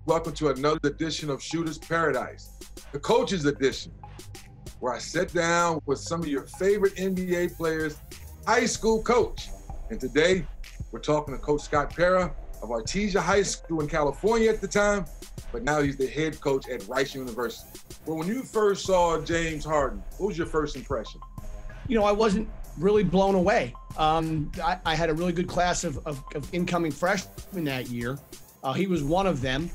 Welcome to another edition of Shooter's Paradise, the Coach's Edition, where I sit down with some of your favorite NBA players' high school coach. And today, we're talking to Coach Scott Pera of Artesia High School in California at the time, but now he's the head coach at Rice University. Well, when you first saw James Harden, what was your first impression? You know, I wasn't really blown away. I had a really good class of incoming freshmen that year. He was one of them.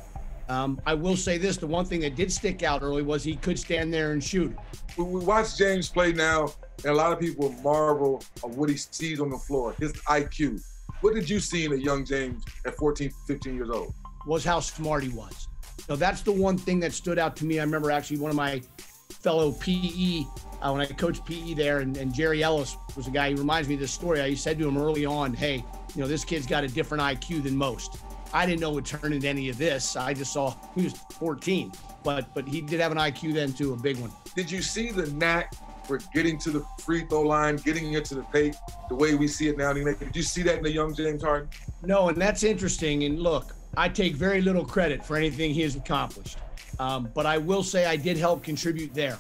I will say this, the one thing that did stick out early was he could stand there and shoot. We watch James play now, and a lot of people marvel at what he sees on the floor, his IQ. What did you see in a young James at 14, 15 years old? Was how smart he was. So that's the one thing that stood out to me. I remember actually one of my fellow PE, when I coached PE there, and Jerry Ellis was a guy, he reminds me of this story. I said to him early on, hey, you know, this kid's got a different IQ than most. I didn't know it would turn into any of this. I just saw he was 14, but he did have an IQ then too, a big one. Did you see the knack for getting to the free throw line, getting into the paint, the way we see it now? Did you see that in the young James Harden? No, and that's interesting. And look, I take very little credit for anything he has accomplished. But I will say I did help contribute there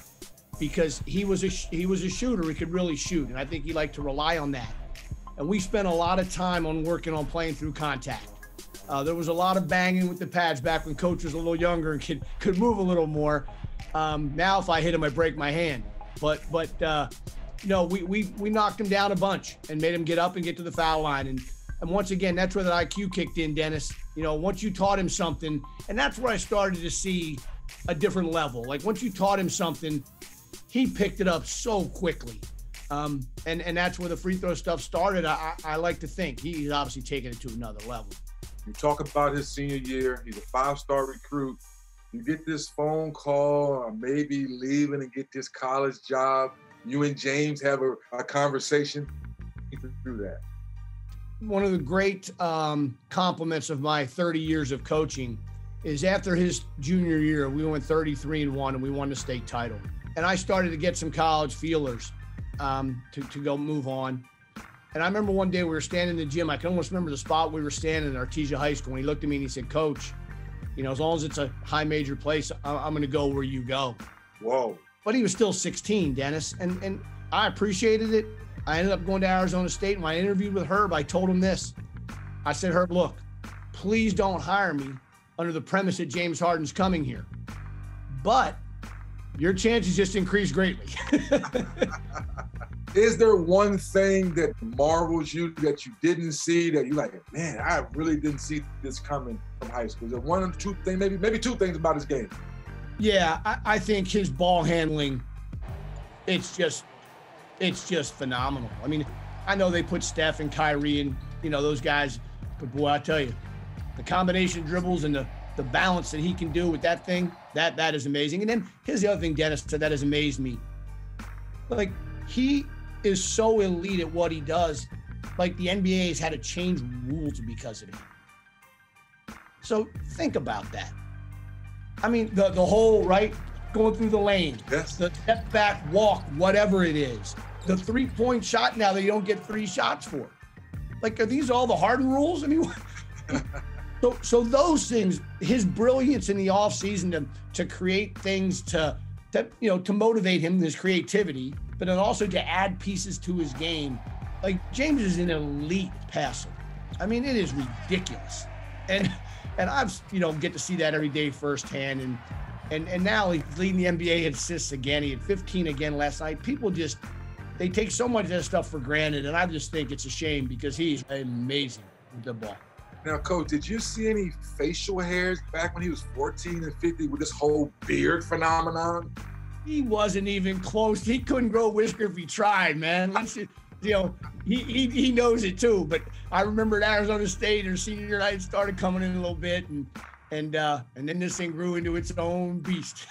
because he was a shooter. He could really shoot. And I think he liked to rely on that. And we spent a lot of time on working on playing through contact. There was a lot of banging with the pads back when coach was a little younger and could move a little more. Now if I hit him, I break my hand. But no, we knocked him down a bunch and made him get up and get to the foul line. And once again, that's where that IQ kicked in, Dennis. You know, once you taught him something, and that's where I started to see a different level. Like once you taught him something, he picked it up so quickly. And that's where the free throw stuff started. I like to think he's obviously taken it to another level. You talk about his senior year. He's a five-star recruit. You get this phone call, maybe leaving and get this college job. You and James have a conversation. Through that. One of the great compliments of my 30 years of coaching is after his junior year, we went 33-1 and we won the state title. And I started to get some college feelers to go move on. And I remember one day we were standing in the gym. I can almost remember the spot we were standing at Artesia High School. And he looked at me and he said, Coach, you know, as long as it's a high major place, I'm going to go where you go. Whoa. But he was still 16, Dennis. And I appreciated it. I ended up going to Arizona State. And when I interviewed with Herb, I told him this. I said, Herb, look, please don't hire me under the premise that James Harden's coming here. But your chances just increased greatly. Is there one thing that marvels you that you didn't see that you're like, man, I really didn't see this coming from high school? Is there one or two things, maybe two things about his game? Yeah, I think his ball handling, it's just phenomenal. I mean, I know they put Steph and Kyrie and, you know, those guys, but boy, I tell you, the combination dribbles and the balance that he can do with that thing, that is amazing. And then here's the other thing, Dennis, that has amazed me. Like, he is so elite at what he does. Like the NBA has had to change rules because of it. So think about that. I mean, the whole, right, going through the lane, yes, the step back walk, whatever it is, the 3-point shot now that you don't get 3 shots for. Like, are these all the Harden rules? I mean, so those things, his brilliance in the offseason to create things to motivate him, his creativity, but then also to add pieces to his game. Like, James is an elite passer. I mean, it is ridiculous. And I've, get to see that every day firsthand. And now he's leading the NBA in assists again. He had 15 again last night. People they take so much of that stuff for granted. And I just think it's a shame because he's amazing with the ball. Now, Coach, did you see any facial hairs back when he was 14 and 50 with this whole beard phenomenon? He wasn't even close. He couldn't grow a whisker if he tried, man. He knows it too. But I remember at Arizona State, their senior night, started coming in a little bit, and then this thing grew into its own beast.